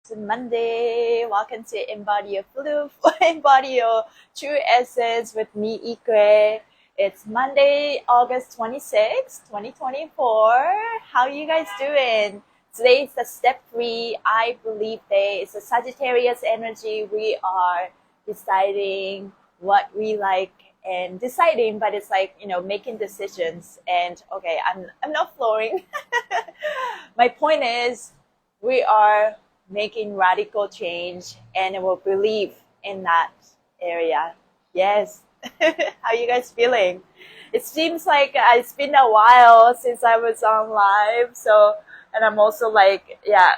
It's Monday. Welcome to Embody Your Floof, Embody Your True Essence with me, Ikue. It's Monday, August 26th, 2024. How are you guys doing? Today is the step 3, I believe day. It's a Sagittarius energy. We are deciding what we like and deciding, but it's like, making decisions. And okay, I'm not flooring. My point is, we are making radical change and will believe in that area. Yes. How you guys feeling? It seems like it's been a while since I was on live, so, and I'm also like, yeah,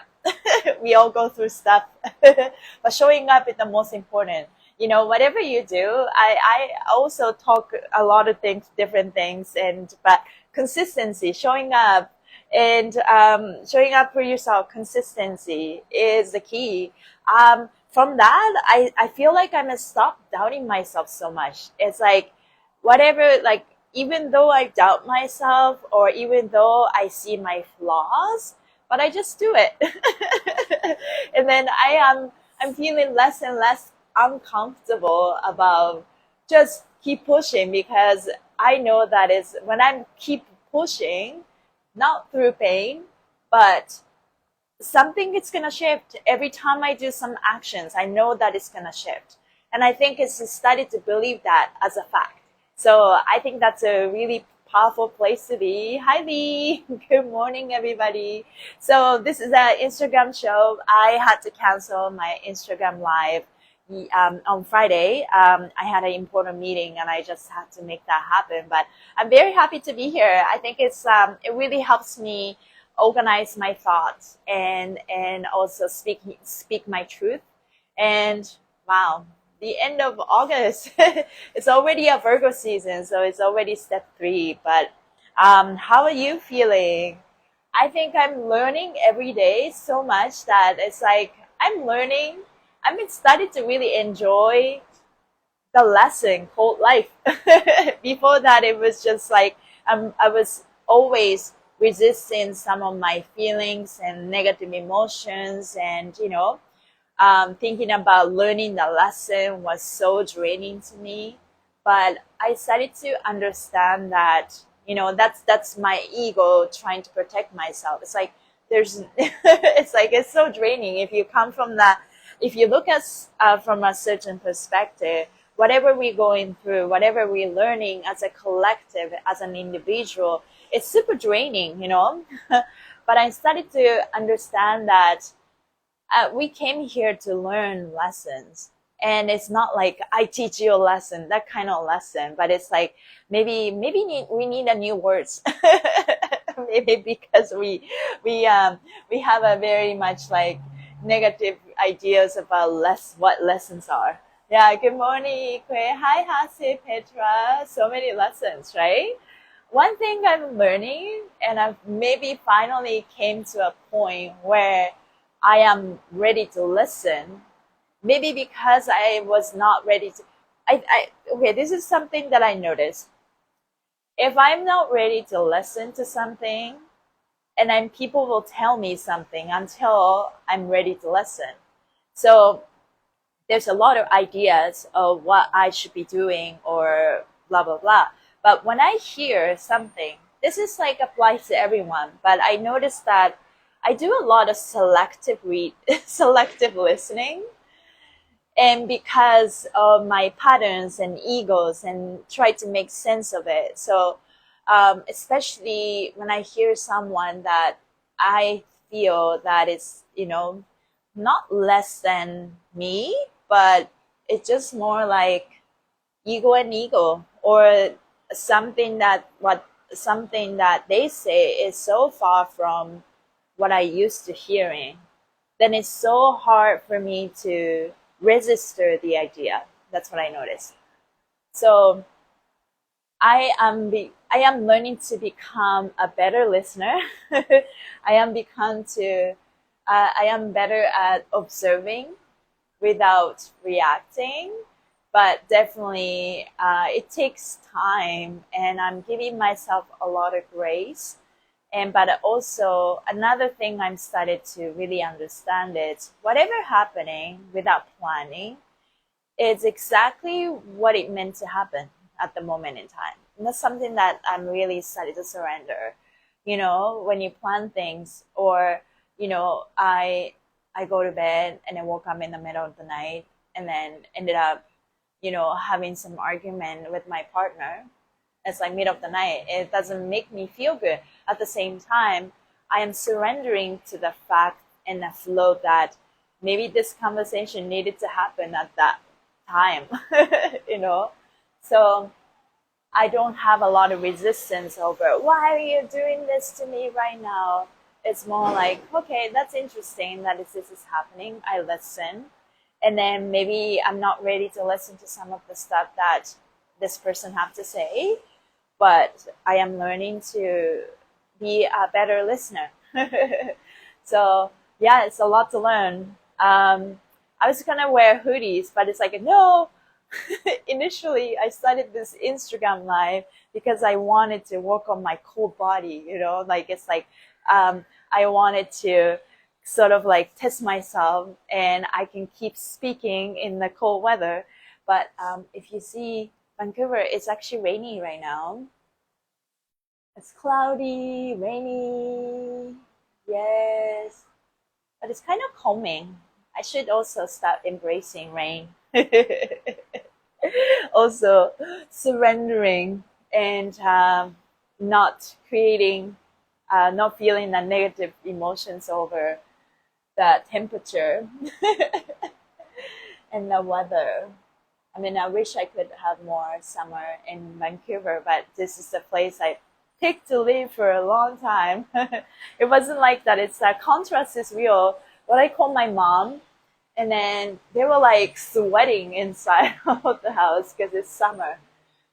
we all go through stuff, but showing up is the most important. Whatever you do, I also talk a lot of things, different things, but consistency, showing up, and showing up for yourself, consistency is the key. From that, I feel like I'm gonna stop doubting myself so much. It's like, whatever, like, even though I doubt myself, or even though I see my flaws, but I just do it. And then I'm feeling less and less uncomfortable about just keep pushing, because I know that is when I keep pushing, not through pain, but something is going to shift. Every time I do some actions, I know that it's going to shift. And I think it's started to believe that as a fact. So I think that's a really powerful place to be. Hi, Lee. Good morning, everybody. So this is an Instagram show. I had to cancel my Instagram live on Friday. I had an important meeting and I just had to make that happen. But I'm very happy to be here. I think it really helps me organize my thoughts and also speak my truth. And wow, the end of August, it's already a Virgo season, so it's already step 3. But how are you feeling? I think I'm learning every day so much that it's like I'm learning. I've been starting to really enjoy the lesson called life. Before that, it was just like I was always resisting some of my feelings and negative emotions, and thinking about learning the lesson was so draining to me. But I started to understand that that's my ego trying to protect myself. It's like it's so draining if you come from that. If you look at from a certain perspective, whatever we're going through, whatever we're learning as a collective, as an individual, it's super draining, But I started to understand that we came here to learn lessons. And it's not like I teach you a lesson, that kind of lesson, but it's like maybe we need a new words. Maybe because we have a very much like negative ideas about what lessons are. Yeah, good morning, Ikue. Hi, Hase, Petra. So many lessons, right? One thing I'm learning, and I've maybe finally came to a point where I am ready to listen. Maybe because I was not ready to. Okay, this is something that I noticed. If I'm not ready to listen to something, and then people will tell me something until I'm ready to listen. So there's a lot of ideas of what I should be doing or blah, blah, blah. But when I hear something, this is like applies to everyone, but I noticed that I do a lot of selective listening. And because of my patterns and egos, and try to make sense of it. So especially when I hear someone that I feel that it's, not less than me, but it's just more like ego and ego, or something that they say is so far from what I used to hearing, then it's so hard for me to register the idea. That's what I noticed. So I am learning to become a better listener. I am better at observing without reacting, but definitely it takes time, and I'm giving myself a lot of grace. And but also another thing I'm started to really understand is whatever happening without planning, it's exactly what it meant to happen at the moment in time. And that's something that I'm really starting to surrender. You know, when you plan things, or, you know, I go to bed and I woke up in the middle of the night and then ended up, you know, having some argument with my partner. It's like middle of the night. It doesn't make me feel good. At the same time, I am surrendering to the fact and the flow that maybe this conversation needed to happen at that time, you know. So I don't have a lot of resistance over why are you doing this to me right now. It's more like, okay, that's interesting that this is happening. I listen, and then maybe I'm not ready to listen to some of the stuff that this person have to say, but I am learning to be a better listener. So yeah, it's a lot to learn. I was gonna wear hoodies, but it's like, no. Initially, I started this Instagram live because I wanted to work on my cold body, you know, like it's like I wanted to sort of like test myself and I can keep speaking in the cold weather. But if you see Vancouver, it's actually rainy right now. It's cloudy, rainy, yes, but it's kind of calming. I should also start embracing rain. Also surrendering and not creating, not feeling the negative emotions over the temperature and the weather. I mean, I wish I could have more summer in Vancouver, but this is the place I picked to live for a long time. It wasn't like that. It's that contrast is real. What I call my mom, and then they were like sweating inside of the house because it's summer.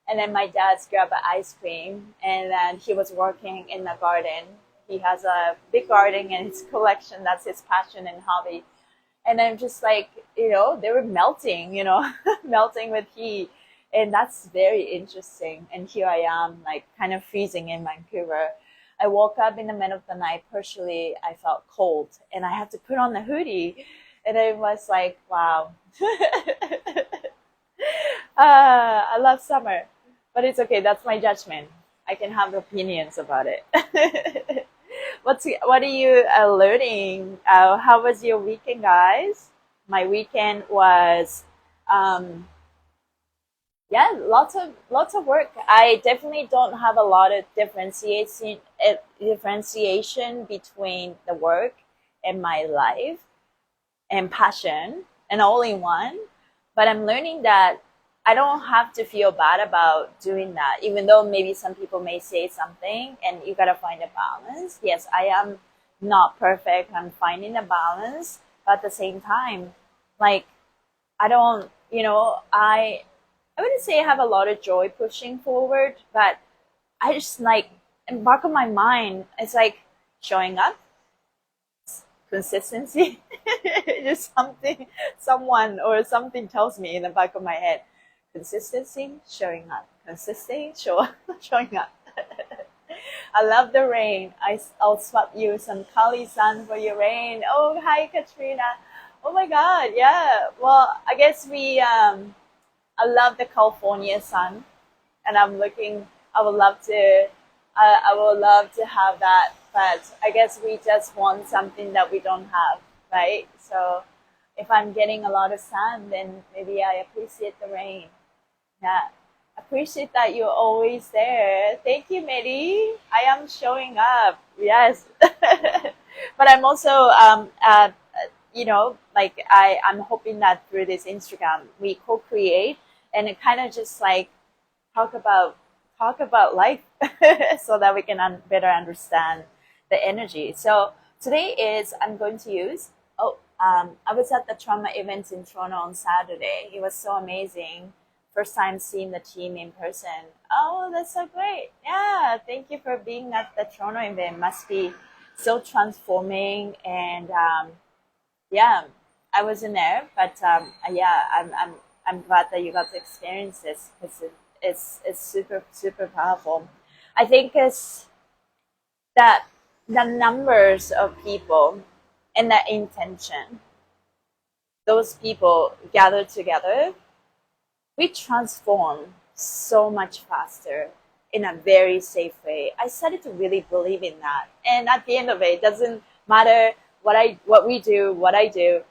And then my dad's grabbed an ice cream, and then he was working in the garden. He has a big garden and his collection. That's his passion and hobby. And I'm just like, you know, they were melting, you know, melting with heat. And that's very interesting. And here I am, like kind of freezing in Vancouver. I woke up in the middle of the night. Partially, I felt cold and I had to put on the hoodie. And it was like, wow. I love summer, but it's okay. That's my judgment. I can have opinions about it. What are you learning? How was your weekend, guys? My weekend was, yeah, lots of work. I definitely don't have a lot of differentiation between the work and my life and passion and all in one. But I'm learning that I don't have to feel bad about doing that, even though maybe some people may say something and you gotta find a balance. Yes, I am not perfect. I'm finding a balance, but at the same time, like I don't, you know, I wouldn't say I have a lot of joy pushing forward, but I just like embark on my mind. It's like showing up, consistency. Just someone or something tells me in the back of my head. Consistency, showing up. Consistency, showing up. I love the rain. I'll swap you some Kali sun for your rain. Oh, hi, Katrina. Oh my God, yeah. Well, I guess I love the California sun, and I would love to, I would love to have that, but I guess we just want something that we don't have, right? So if I'm getting a lot of sun, then maybe I appreciate the rain. Yeah. Appreciate that you're always there. Thank you, Mary. I am showing up. Yes. But I'm also, you know, like I'm hoping that through this Instagram, we co-create and it kind of just like talk about life so that we can better understand the energy. So today is I'm going to use, I was at the trauma event in Toronto on Saturday. It was so amazing. First time seeing the team in person. Oh, that's so great. Yeah, thank you for being at the Toronto event. Must be so transforming. And yeah, I wasn't there, but yeah, I'm glad that you got to experience this because it's super, super powerful. I think it's that the numbers of people and the intention, those people gathered together, we transform so much faster in a very safe way. I started to really believe in that. And at the end of it doesn't matter what we do, what I do,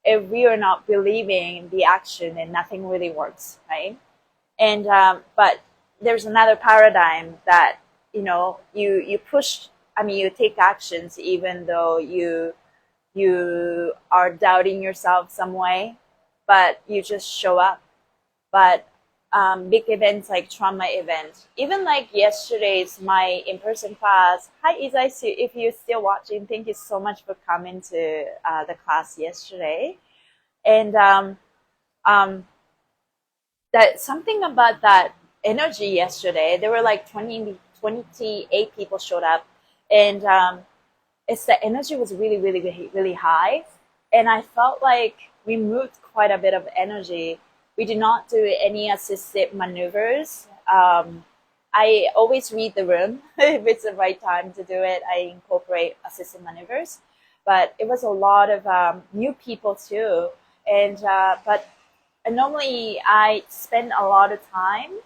if we are not believing the action, then nothing really works, right? And but there's another paradigm that you push. I mean, you take actions even though you are doubting yourself some way, but you just show up. But big events like trauma event, even like yesterday's my in-person class. Hi Isa, if you're still watching, thank you so much for coming to the class yesterday. And um, that something about that energy yesterday, there were like 28 people showed up, and it's the energy was really, really, really, really high. And I felt like we moved quite a bit of energy. We did not do any assisted maneuvers. I always read the room. If it's the right time to do it, I incorporate assisted maneuvers. But it was a lot of new people too. And but normally I spend a lot of time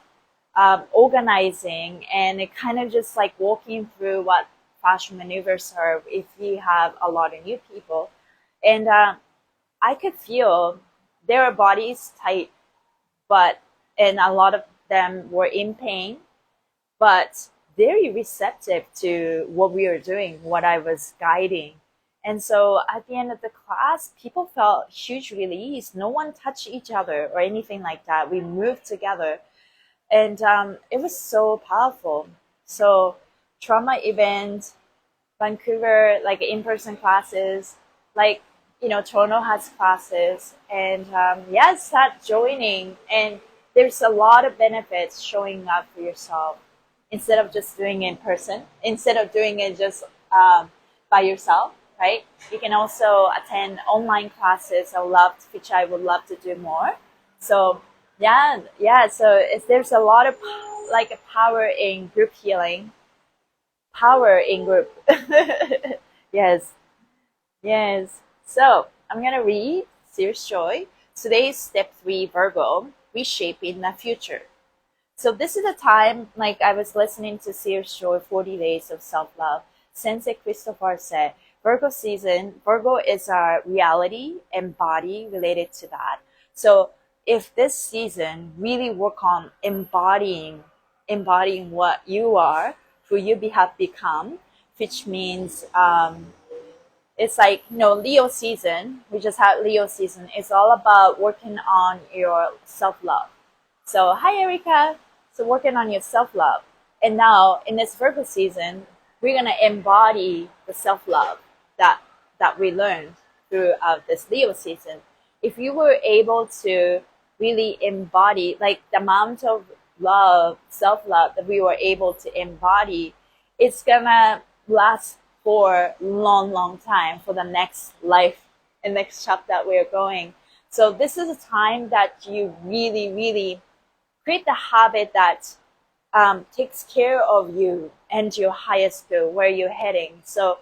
organizing, and it kind of just like walking through what fascia maneuvers are if we have a lot of new people. And I could feel their bodies tight, but and a lot of them were in pain, but very receptive to what we were doing, what I was guiding. And so at the end of the class, people felt huge release. No one touched each other or anything like that. We moved together, and it was so powerful. So trauma event, Vancouver, like in-person classes, like Toronto has classes, and yeah, start joining. And there's a lot of benefits showing up for yourself instead of just doing it in person, instead of doing it just by yourself, right? You can also attend online classes. Which I would love to do more. So yeah. So there's a lot of like a power in group healing, power in group. Yes, yes. So I'm gonna read Sears Joy. Today's step 3, Virgo, reshaping the future. So this is the time, like I was listening to Sears Joy, 40 Days of Self-Love. Sensei Christopher said, Virgo season, Virgo is our reality and body related to that. So if this season really work on embodying what you are, who you have become, which means it's like Leo season. We just had Leo season. It's all about working on your self-love. So hi Erica. So working on your self-love. And now in this Virgo season, we're gonna embody the self-love that we learned throughout this Leo season. If you were able to really embody like the amount of love, self-love that we were able to embody, it's gonna last for long time, for the next life and next chapter that we're going. So this is a time that you really create the habit that takes care of you and your highest good, where you're heading. So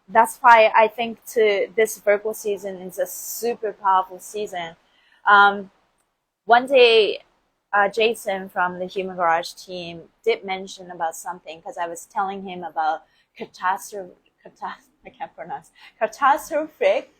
that's why I think this Virgo season is a super powerful season. One day, Jason from the Human Garage team did mention about something, because I was telling him about I can't pronounce, catastrophic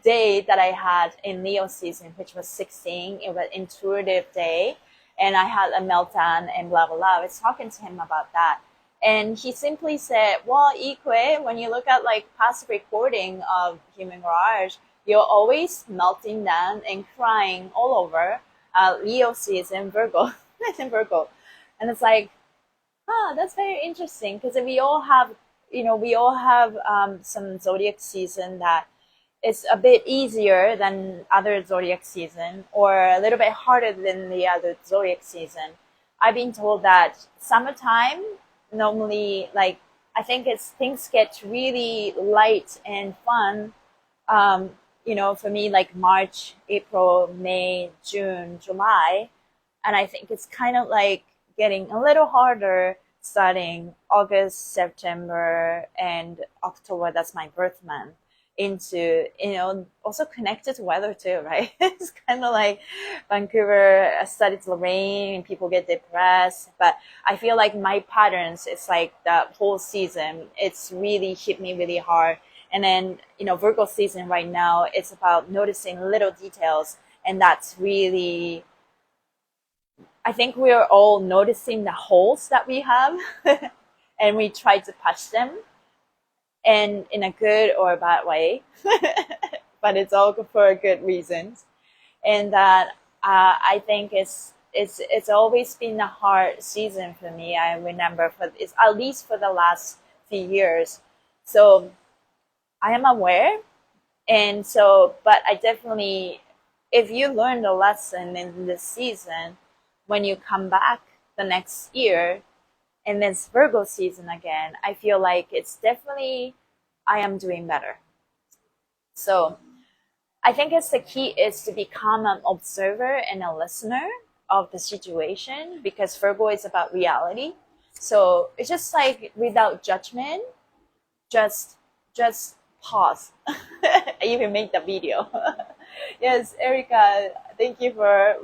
day that I had in Leo season, which was 16. It was intuitive day, and I had a meltdown and blah blah blah. I was talking to him about that, and he simply said, well, Ikue, when you look at like past recording of Human Garage, you're always melting down and crying all over Leo season, Virgo. In Virgo. And it's like, that's very interesting, because we all have some zodiac season that is a bit easier than other zodiac season, or a little bit harder than the other zodiac season. I've been told that summertime normally, like, I think things get really light and fun. For me, like March, April, May, June, July, and I think it's kind of like getting a little harder starting August, September, and October, that's my birth month, into, also connected to weather too, right? It's kind of like Vancouver started to rain and people get depressed. But I feel like my patterns, it's like the whole season, it's really hit me really hard. And then, Virgo season right now, it's about noticing little details. And that's really, I think we are all noticing the holes that we have and we try to patch them, and in a good or a bad way, but it's all for good reasons. And that I think it's always been a hard season for me. I remember it's at least for the last few years. So I am aware, and so, but I definitely, if you learn the lesson in this season, when you come back the next year, and then it's Virgo season again, I feel like it's definitely, I am doing better. So I think the key is to become an observer and a listener of the situation, because Virgo is about reality. So it's just like without judgment, just pause. I even make the video. Yes, Erica, thank you for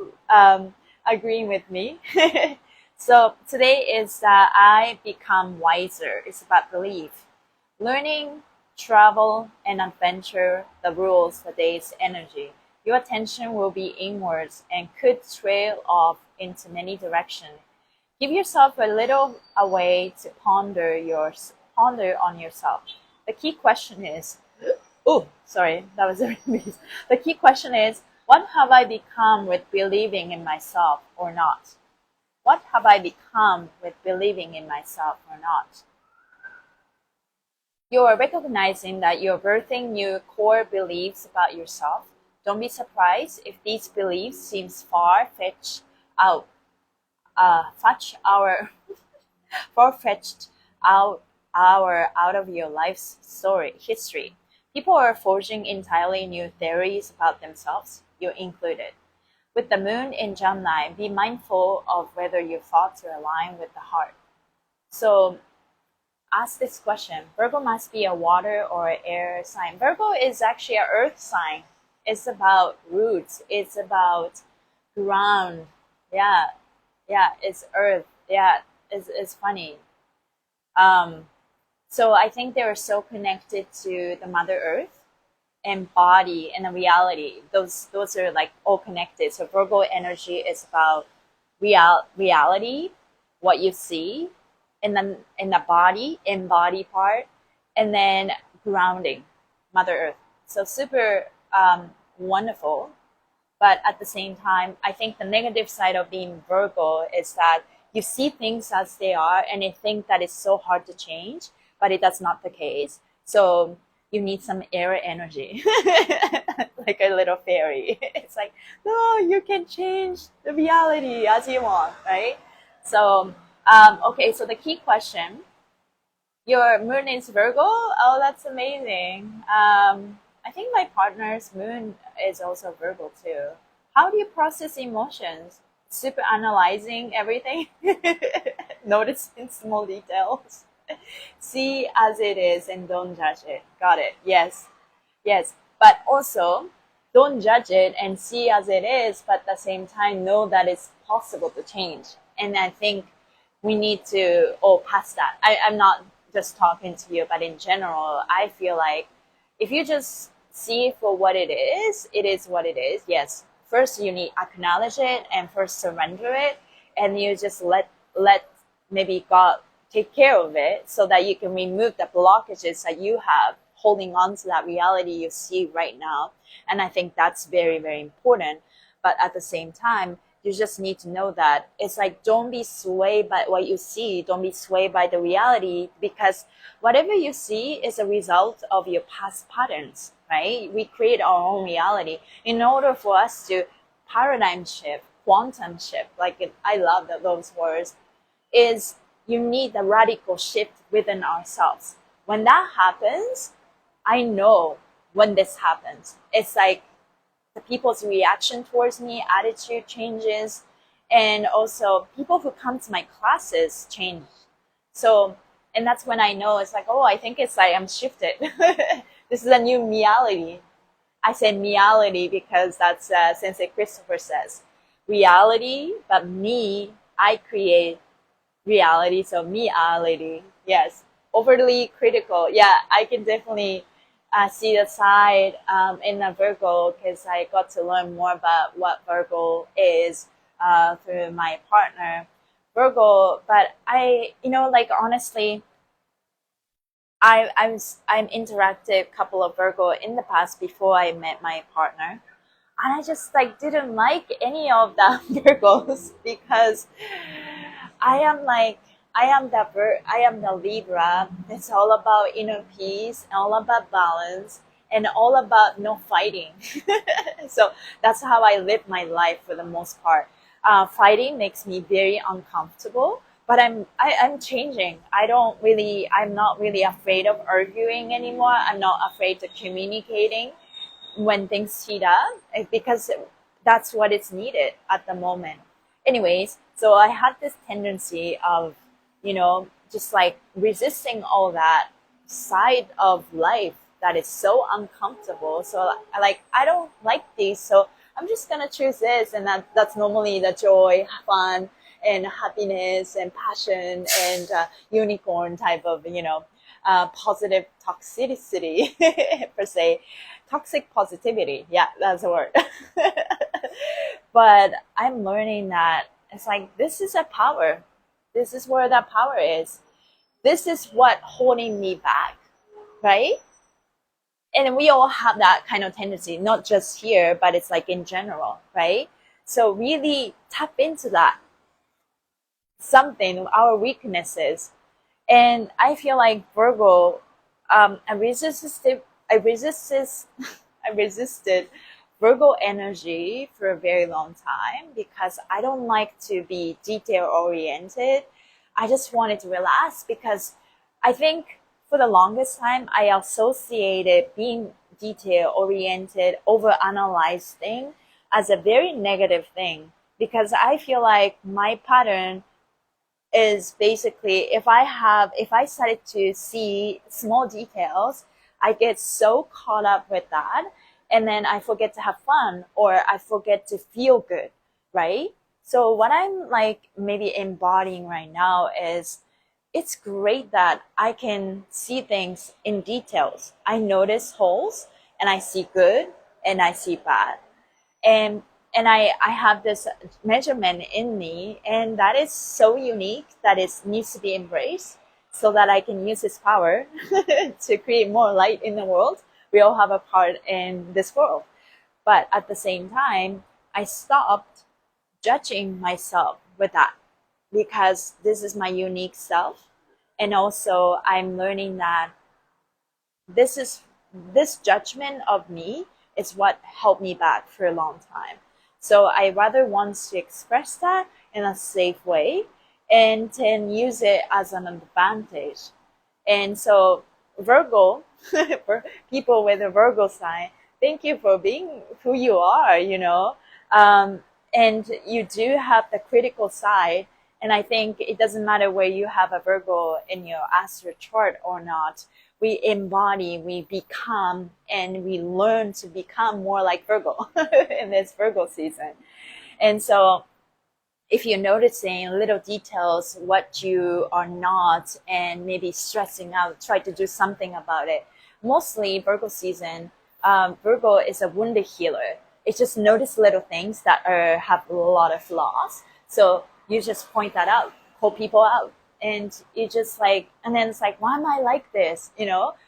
agreeing with me. So today is that I become wiser. It's about belief. Learning, travel, and adventure, the rules, the day's energy. Your attention will be inwards and could trail off into many directions. Give yourself a little away to ponder on yourself. The key question is, oh, sorry, that was a release. The key question is, what have I become with believing in myself or not? What have I become with believing in myself or not? You are recognizing that you're birthing new core beliefs about yourself. Don't be surprised if these beliefs seem far-fetched out of your life's history. People are forging entirely new theories about themselves, you included. With the moon in Gemini, be mindful of whether your thoughts are aligned with the heart. So ask this question. Virgo must be a water or air sign. Virgo is actually an earth sign. It's about roots. It's about ground. Yeah, it's earth. Yeah, it's funny. So I think they are so connected to the Mother Earth and body and the reality. Those are like all connected. So Virgo energy is about reality, what you see, and then in the body, embody part, and then grounding, Mother Earth. So super wonderful. But at the same time, I think the negative side of being Virgo is that you see things as they are and you think that it's so hard to change, but that's not the case. So you need some air energy, like a little fairy. It's like, no, you can change the reality as you want, right? So, okay, so the key question, your moon is Virgo? Oh, that's amazing. I think my partner's moon is also Virgo too. How do you process emotions? Super analyzing everything, noticing small details. See as it is and don't judge it. Got it. Yes. But also, don't judge it and see as it is, but at the same time, know that it's possible to change. And I think we need to pass that. I'm not just talking to you, but in general, I feel like if you just see for what it is what it is. Yes. First, you need to acknowledge it and first surrender it. And you just let maybe God take care of it so that you can remove the blockages that you have holding on to that reality you see right now. And I think that's very, very important. But at the same time, you just need to know that it's like, don't be swayed by what you see. Don't be swayed by the reality, because whatever you see is a result of your past patterns, right? We create our own reality. In order for us to paradigm shift, quantum shift, like I love those words, is you need a radical shift within ourselves. When that happens, I know when this happens, it's like the people's reaction towards me, attitude changes, and also people who come to my classes change. So, and that's when I know it's like, oh, I think it's like I'm shifted. This is a new reality. I say reality because that's Sensei Christopher says reality, but me, I create reality. So reality, yes, overly critical. Yeah, I can definitely see the side in a Virgo because I got to learn more about what Virgo is through my partner Virgo. But I, like honestly, I'm interactive couple of Virgo in the past before I met my partner, and I just like didn't like any of the Virgos because I am like I am the Libra. It's all about inner peace, all about balance, and all about no fighting. So that's how I live my life for the most part. Fighting makes me very uncomfortable, but I'm changing. I'm not really afraid of arguing anymore. I'm not afraid of communicating when things heat up because that's what is needed at the moment. Anyways, so I had this tendency of, just like resisting all that side of life that is so uncomfortable. So I don't like these, so I'm just gonna choose this, and that's normally the joy, fun, and happiness and passion and unicorn type of positive toxicity per se, toxic positivity. Yeah, that's the word. But I'm learning that it's like this is a power. This is where that power is. This is what holding me back, right? And we all have that kind of tendency, not just here, but it's like in general, right? So really tap into that something, our weaknesses. And I feel like Virgo, I resisted, I resisted, I resisted Virgo energy for a very long time because I don't like to be detail oriented. I just wanted to relax because I think for the longest time I associated being detail oriented, over analyzing as a very negative thing because I feel like my pattern is basically if I started to see small details, I get so caught up with that, and then I forget to have fun or I forget to feel good, right? So what I'm like maybe embodying right now is it's great that I can see things in details. I notice holes and I see good and I see bad, and I have this measurement in me, and that is so unique that it needs to be embraced so that I can use its power to create more light in the world. We all have a part in this world, but at the same time I stopped judging myself with that because this is my unique self. And also I'm learning that this is this judgment of me is what held me back for a long time. So I rather want to express that in a safe way and then use it as an advantage. And so Virgo, for people with a Virgo sign, thank you for being who you are, and you do have the critical side. And I think it doesn't matter where you have a Virgo in your astral chart or not. We embody, we become, and we learn to become more like Virgo in this Virgo season. And so if you're noticing little details, what you are not, and maybe stressing out, try to do something about it. Mostly Virgo season, Virgo is a wounded healer. It's just notice little things that have a lot of flaws. So you just point that out, call people out. And you just like, and then it's like, why am I like this?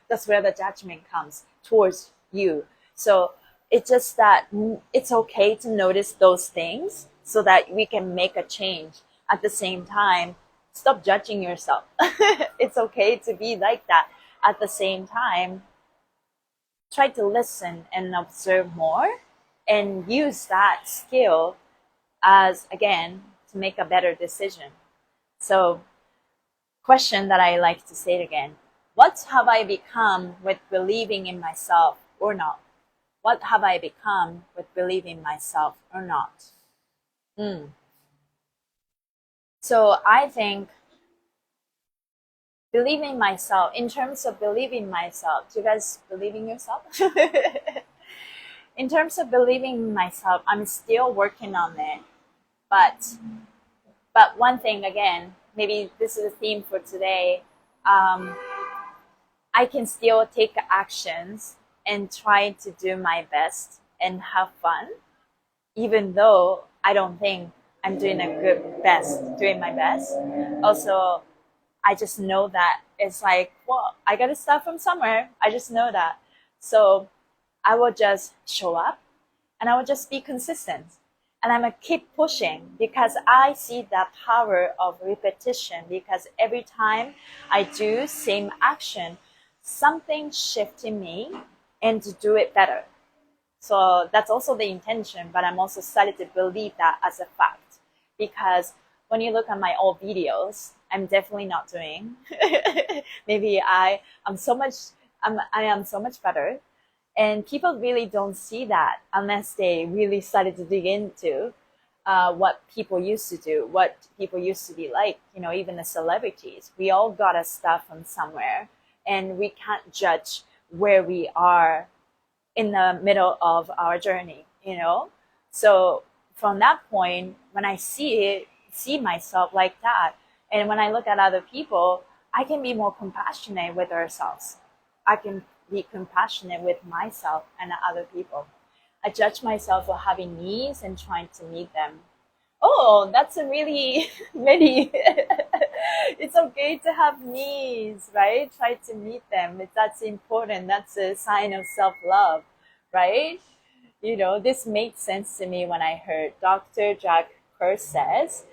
That's where the judgment comes towards you. So it's just that it's okay to notice those things so that we can make a change. At the same time, stop judging yourself. It's okay to be like that. At the same time, try to listen and observe more and use that skill as, again, to make a better decision. So, question that I like to say it again. What have I become with believing in myself or not? What have I become with believing myself or not? So I think believing myself, in terms of believing myself, do you guys believe in yourself? In terms of believing myself, I'm still working on it. But one thing, again, maybe this is a theme for today, I can still take actions and try to do my best and have fun, even though I don't think I'm doing doing my best. Also, I just know that it's like, well, I got to start from somewhere. I just know that. So I will just show up and I will just be consistent. And I'm going to keep pushing because I see the power of repetition, because every time I do same action, something shifts in me and to do it better. So that's also the intention, but I'm also starting to believe that as a fact, because when you look at my old videos, I'm definitely not doing. Maybe I am so much better, and people really don't see that unless they really started to dig into what people used to do, what people used to be like. You know, even the celebrities, we all got a stuff from somewhere, and we can't judge where we are in the middle of our journey, you know? So from that point, when I see myself like that, and when I look at other people, I can be more compassionate with ourselves. I can be compassionate with myself and other people. I judge myself for having needs and trying to meet them. Oh, that's a really, really, it's okay to have needs, right? Try to meet them. That's important. That's a sign of self-love, right? You know, this made sense to me when I heard Dr. Jack Pearce says,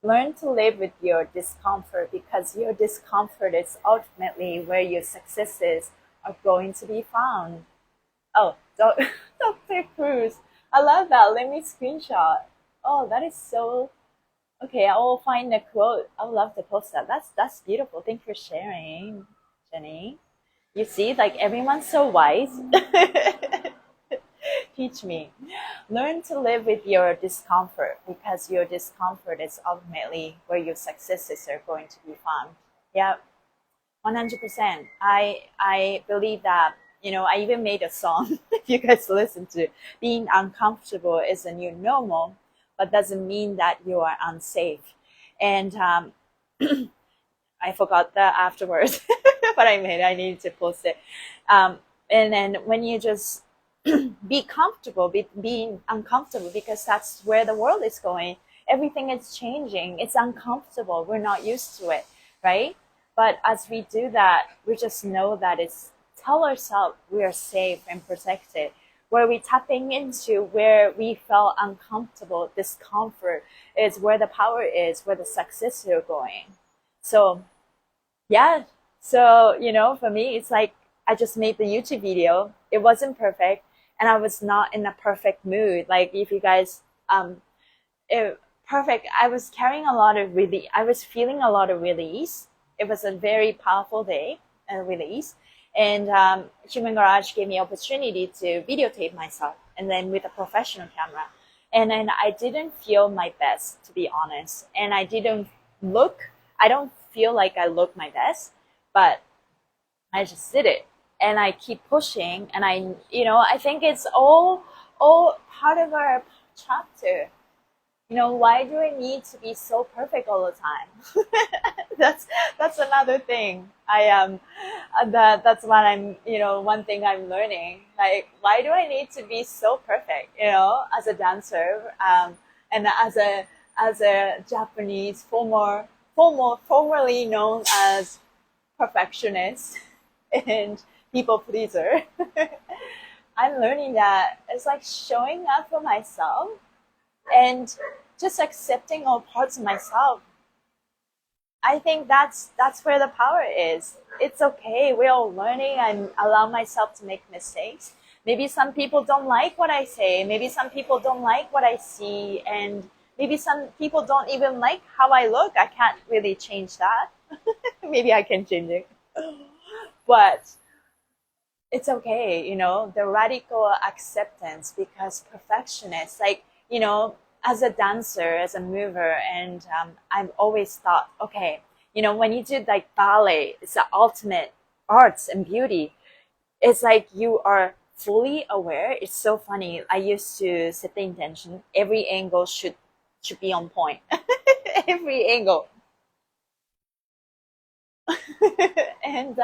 learn to live with your discomfort, because your discomfort is ultimately where your successes are going to be found. Oh, Dr. Cruz. I love that. Let me screenshot. Oh, that is so okay. I will find the quote. I would love to post that. That's beautiful. Thank you for sharing, Jenny. You see, like everyone's so wise. Teach me. Learn to live with your discomfort, because your discomfort is ultimately where your successes are going to be found. Yeah, 100%. I believe that, you know, I even made a song, if you guys listen to it. Being uncomfortable is a new normal, but doesn't mean that you are unsafe. And I forgot that afterwards, but I made it. I needed to post it. And then when you just be comfortable, being uncomfortable, because that's where the world is going. Everything is changing. It's uncomfortable. We're not used to it, right? But as we do that, we just know that it's tell ourselves we are safe and protected. Where we tapping into where we felt uncomfortable, discomfort is where the power is, where the success is going. So yeah, so you know, for me, it's like I just made the YouTube video. It wasn't perfect, and I was not in a perfect mood. Like if you guys perfect, I was carrying a lot of I was feeling a lot of release. It was a very powerful day and release. And Human Garage gave me opportunity to videotape myself, and then with a professional camera. And then I didn't feel my best, to be honest. And I don't feel like I look my best, but I just did it. And I keep pushing, and I think it's all part of our chapter. You know, why do I need to be so perfect all the time? that's another thing. That's what one thing I'm learning. Like, why do I need to be so perfect? You know, as a dancer, and as a Japanese formerly known as perfectionist and people pleaser. I'm learning that it's like showing up for myself and just accepting all parts of myself. I think that's where the power is. It's okay. We're all learning, and allow myself to make mistakes. Maybe some people don't like what I say. Maybe some people don't like what I see, and maybe some people don't even like how I look. I can't really change that. Maybe I can change it. But it's okay, you know, the radical acceptance, because perfectionists, like, you know, as a dancer, as a mover, and I've always thought, okay, You know, when you do like ballet, it's the ultimate arts and beauty. It's like you are fully aware. It's so funny. I used to set the intention. Every angle should be on point. Every angle. And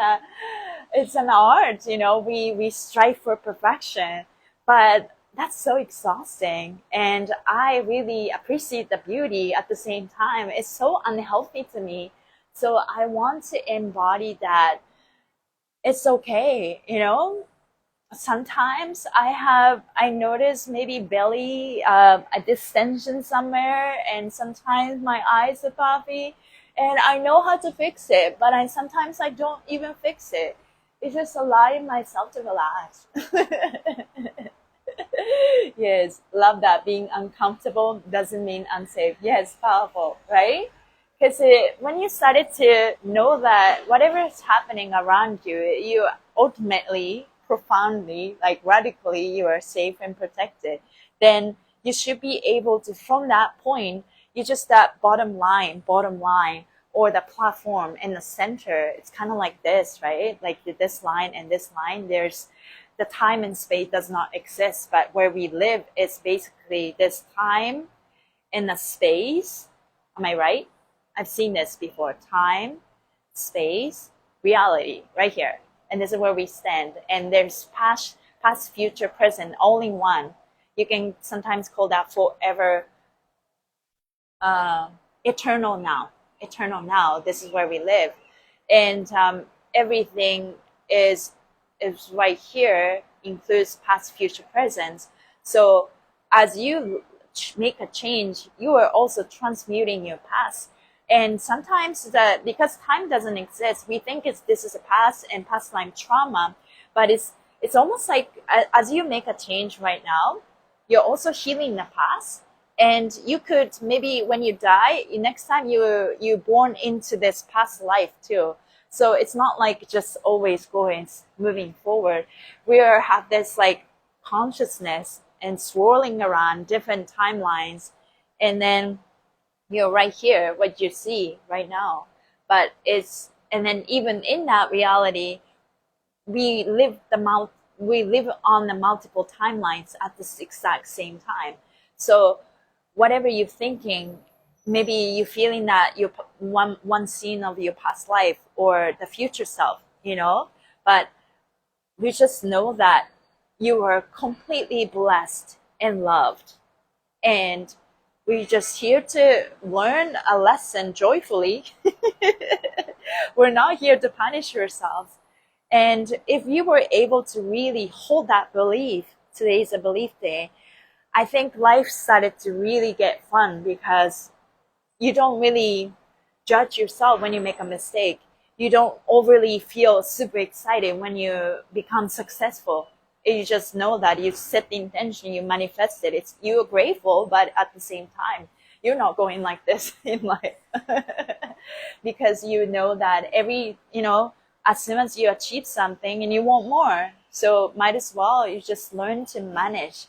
it's an art, you know, we strive for perfection, but that's so exhausting. And I really appreciate the beauty at the same time. It's so unhealthy to me. So I want to embody that it's okay, you know. Sometimes I notice maybe belly a distension somewhere, and sometimes my eyes are puffy, and I know how to fix it, but sometimes I don't even fix it. It's just allowing myself to relax. Yes, love that. Being uncomfortable doesn't mean unsafe. Yes, powerful, right? Because when you started to know that whatever is happening around you, you ultimately, profoundly, like radically, you are safe and protected, then you should be able to, from that point, you just that bottom line, or the platform in the center. It's kind of like this, right? Like this line and this line, there's the time and space does not exist, but where we live is basically this time and the space. Am I right? I've seen this before. Time, space, reality, right here. And this is where we stand. And there's past, future, present, all in one. You can sometimes call that forever, uh, eternal now. Eternal now. This is where we live. And everything is right here, includes past, future, present. So as you make a change, you are also transmuting your past. And sometimes because time doesn't exist, we think this is a past and past time trauma, but it's almost like as you make a change right now, you're also healing the past. And you could maybe when you die, next time you're born into this past life too. So it's not like just always moving forward. We have this like consciousness and swirling around different timelines, and then you're right here, what you see right now. But and then even in that reality, we live on the multiple timelines at this exact same time. So whatever you're thinking, maybe you're feeling that you one scene of your past life or the future self, you know, but we just know that you are completely blessed and loved, and we're just here to learn a lesson joyfully. We're not here to punish yourselves. And if you were able to really hold that belief, today is a belief day, I think life started to really get fun, because you don't really judge yourself when you make a mistake. You don't overly feel super excited when you become successful. You just know that you set the intention, you manifest it. You're grateful, but at the same time, you're not going like this in life. Because you know that as soon as you achieve something and you want more, so might as well you just learn to manage,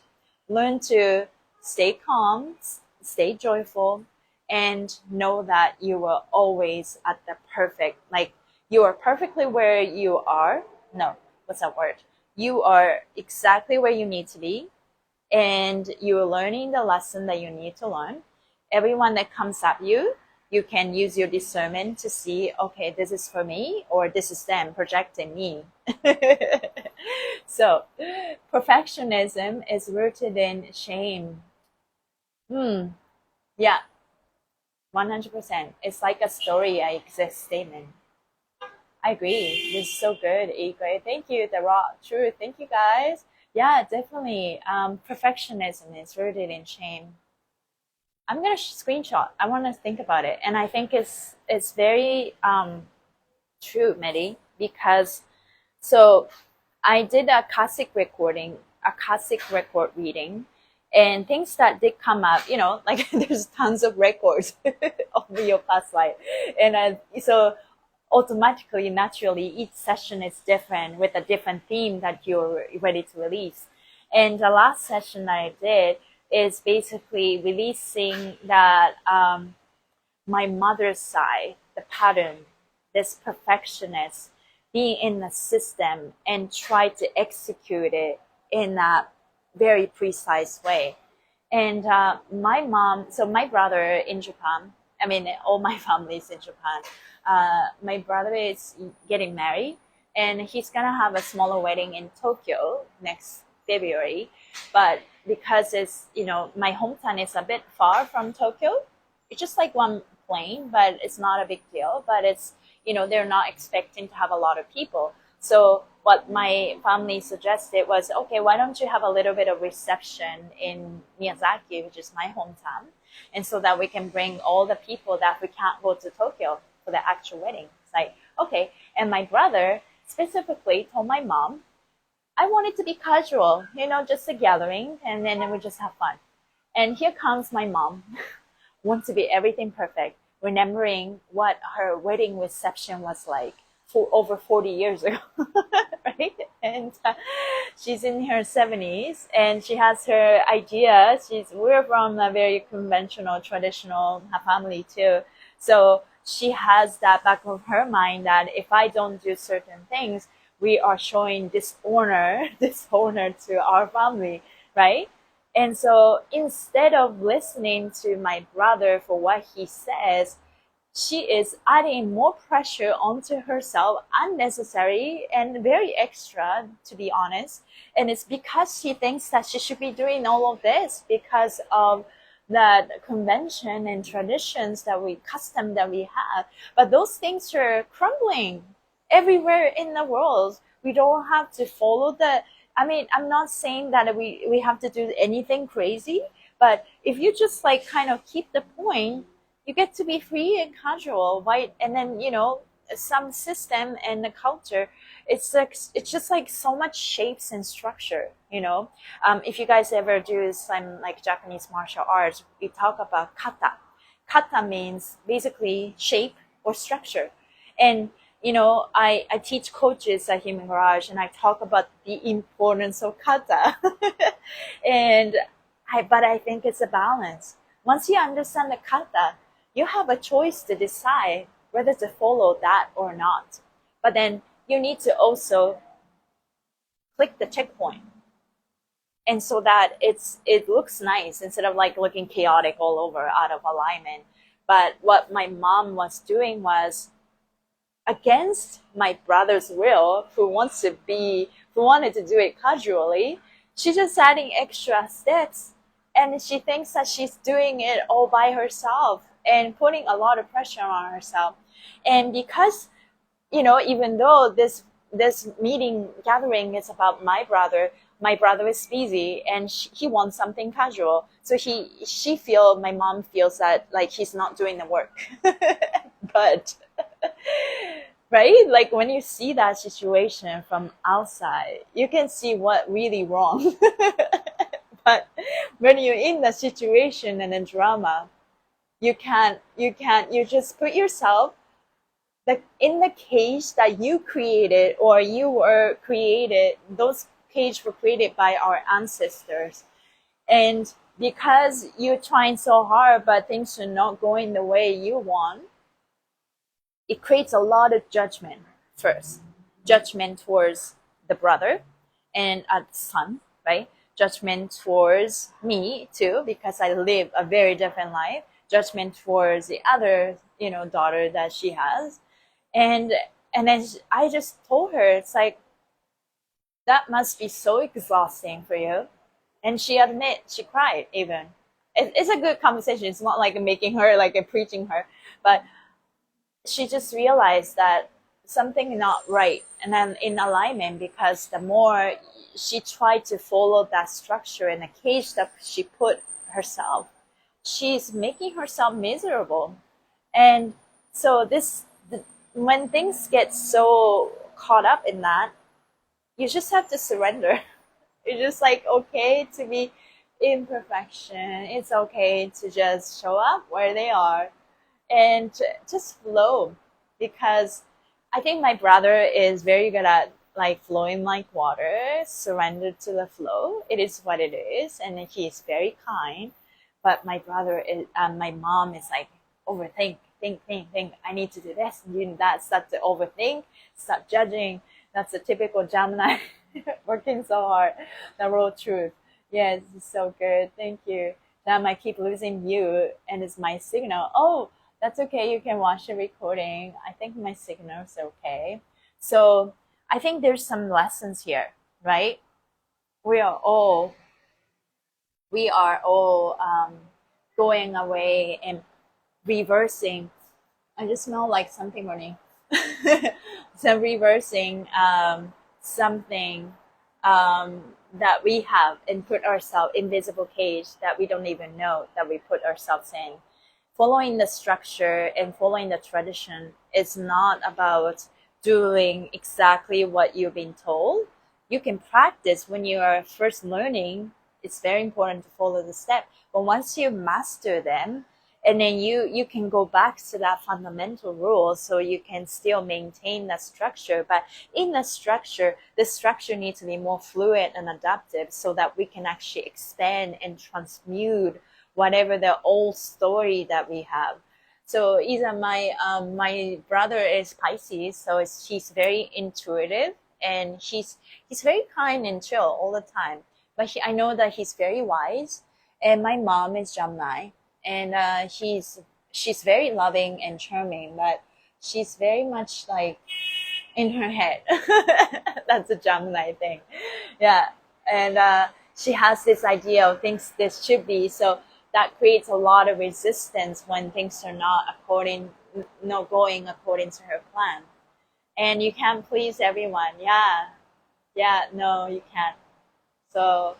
learn to stay calm, stay joyful, and know that you are always at the perfect, like you are perfectly where you are. No, what's that word? You are exactly where you need to be, and you're learning the lesson that you need to learn. Everyone that comes at you, you can use your discernment to see, okay, this is for me, or this is them projecting me. So perfectionism is rooted in shame. Yeah, 100%. It's like a story I exist statement. I agree. This is so good, Ikue. Thank you, the raw truth. Thank you, guys. Yeah, definitely. Perfectionism is rooted in shame. I'm gonna screenshot. I want to think about it, and I think it's very true, Medi, because so I did a Akashic record reading, and things that did come up, like there's tons of records of your past life, and so automatically, naturally, each session is different with a different theme that you're ready to release. And the last session that I did is basically releasing that my mother's side, the pattern, this perfectionist, being in the system and try to execute it in a very precise way. And my mom, so my brother in Japan, I mean, all my family's in Japan. My brother is getting married, and he's gonna have a smaller wedding in Tokyo next February. But because it's, my hometown is a bit far from Tokyo, it's just like one plane, but it's not a big deal. But it's, they're not expecting to have a lot of people. So what my family suggested was, okay, why don't you have a little bit of reception in Miyazaki, which is my hometown, and so that we can bring all the people that we can't go to Tokyo for the actual wedding. It's like, okay. And my brother specifically told my mom, I want it to be casual, just a gathering, and then we just have fun. And here comes my mom, wants to be everything perfect, remembering what her wedding reception was like for over 40 years ago, right? And she's in her 70s, and she has her idea. We're from a very conventional, traditional family too. So she has that back of her mind that if I don't do certain things, we are showing dishonor to our family, right? And so instead of listening to my brother for what he says, she is adding more pressure onto herself, unnecessary and very extra, to be honest. And it's because she thinks that she should be doing all of this because of that convention and traditions custom that we have. But those things are crumbling everywhere in the world. We don't have to follow I'm not saying that we have to do anything crazy, but if you just kind of keep the point, you get to be free and casual, right? And then, some system and the culture, it's just like so much shapes and structure, if you guys ever do some Japanese martial arts, we talk about kata. Kata means basically shape or structure. And I teach coaches at Human Garage, and I talk about the importance of kata. But I think it's a balance. Once you understand the kata, you have a choice to decide whether to follow that or not. But then you need to also click the checkpoint. And so that it looks nice instead of looking chaotic all over out of alignment. But what my mom was doing was, against my brother's will, who wanted to do it casually, she's just adding extra steps, and she thinks that she's doing it all by herself and putting a lot of pressure on herself. And because, even though this gathering is about my brother is busy, and he wants something casual. So my mom feels that he's not doing the work. But right? When you see that situation from outside, you can see what really wrong. But when you're in the situation and the drama, you just put yourself in the cage that you created, or you were created. Those cages were created by our ancestors. And because you're trying so hard, but things are not going the way you want, it creates a lot of judgment first. Judgment towards the brother and the son, right? Judgment towards me too, because I live a very different life. Judgment towards the other, daughter that she has. And then I just told her, it's that must be so exhausting for you. And she cried even. It's a good conversation. It's not making her, preaching her, but she just realized that something not right, and then in alignment, because the more she tried to follow that structure and the cage that she put herself, she's making herself miserable. And so when things get so caught up in that, you just have to surrender. It's just okay to be imperfection. It's okay to just show up where they are and just flow, because I think my brother is very good at flowing like water, surrendered to the flow. It is what it is, and he is very kind. But my brother my mom is overthink, think. I need to do this and do that. Start to overthink, start judging. That's a typical Gemini working so hard. The raw truth. Yes, it's so good. Thank you. Damn, I keep losing you, and it's my signal. Oh, that's okay. You can watch the recording. I think my signal's okay. So I think there's some lessons here, right? We are all going away and reversing. I just smell like something running. So reversing something that we have and put ourselves in invisible cage that we don't even know that we put ourselves in. Following the structure and following the tradition is not about doing exactly what you've been told. You can practice when you are first learning. It's very important to follow the step. But once you master them, and then you can go back to that fundamental rule, so you can still maintain that structure. But in the structure needs to be more fluid and adaptive so that we can actually expand and transmute whatever the old story that we have. So Isa, my brother is Pisces, so she's very intuitive, and he's very kind and chill all the time. But I know that he's very wise. And my mom is Gemini, and she's very loving and charming, but she's very much like in her head. That's a Gemini thing. Yeah. And she has this idea of things this should be. So that creates a lot of resistance when things are not going according to her plan. And you can't please everyone. Yeah, no, you can't. So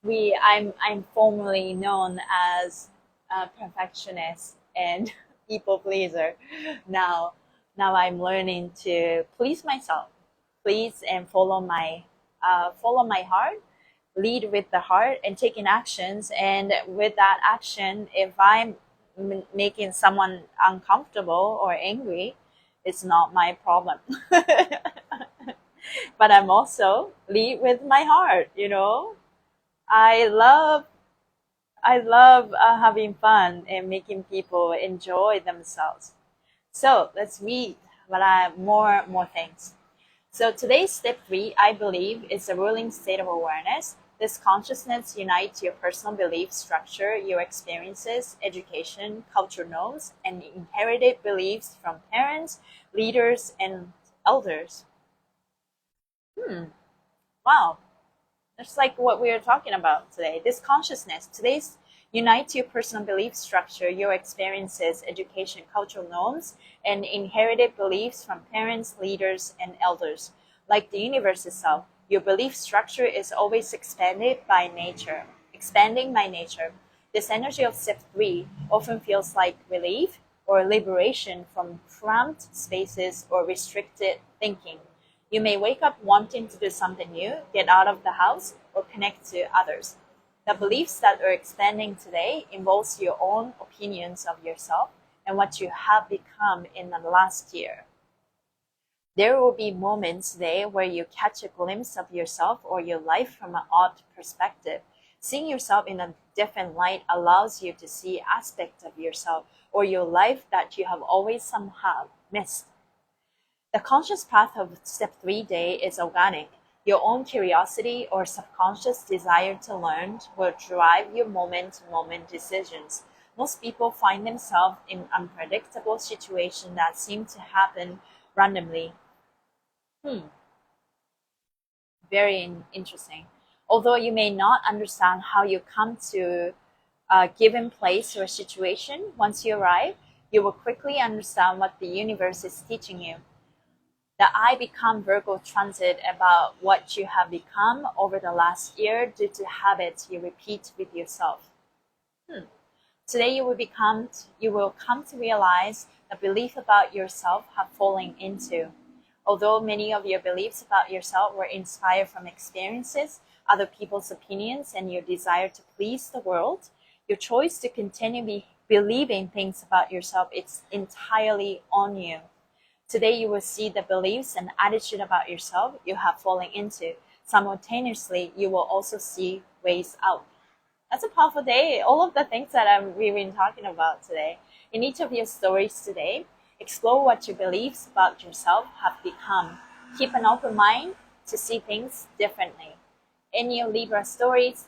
I'm formally known as a perfectionist and people pleaser. Now I'm learning to please myself, please and follow my heart, lead with the heart, and taking actions. And with that action, if I'm making someone uncomfortable or angry, it's not my problem. But I'm also lead with my heart, I love having fun and making people enjoy themselves. So let's read more things. So today's step 3, I believe, is a ruling state of awareness. This consciousness unites your personal belief structure, your experiences, education, cultural norms, and inherited beliefs from parents, leaders, and elders. Wow. That's like what we are talking about today. This consciousness. Today's unites your personal belief structure, your experiences, education, cultural norms, and inherited beliefs from parents, leaders, and elders. Like the universe itself, your belief structure is always expanding by nature. This energy of step 3 often feels like relief or liberation from cramped spaces or restricted thinking. You may wake up wanting to do something new, get out of the house, or connect to others. The beliefs that are expanding today involves your own opinions of yourself and what you have become in the last year. There will be moments today where you catch a glimpse of yourself or your life from an odd perspective. Seeing yourself in a different light allows you to see aspects of yourself or your life that you have always somehow missed. The conscious path of step 3 day is organic. Your own curiosity or subconscious desire to learn will drive your moment-to-moment decisions. Most people find themselves in unpredictable situations that seem to happen randomly. Very interesting. Although you may not understand how you come to a given place or situation, once you arrive, you will quickly understand what the universe is teaching you. The I become Virgo transit about what you have become over the last year due to habits you repeat with yourself. Today you will come to realize the belief about yourself have fallen into. Although many of your beliefs about yourself were inspired from experiences, other people's opinions, and your desire to please the world, your choice to continue believing things about yourself is entirely on you. Today you will see the beliefs and attitude about yourself you have fallen into. Simultaneously, you will also see ways out. That's a powerful day. All of the things that we've been talking about today. In each of your stories today, explore what your beliefs about yourself have become. Keep an open mind to see things differently. In your Libra stories,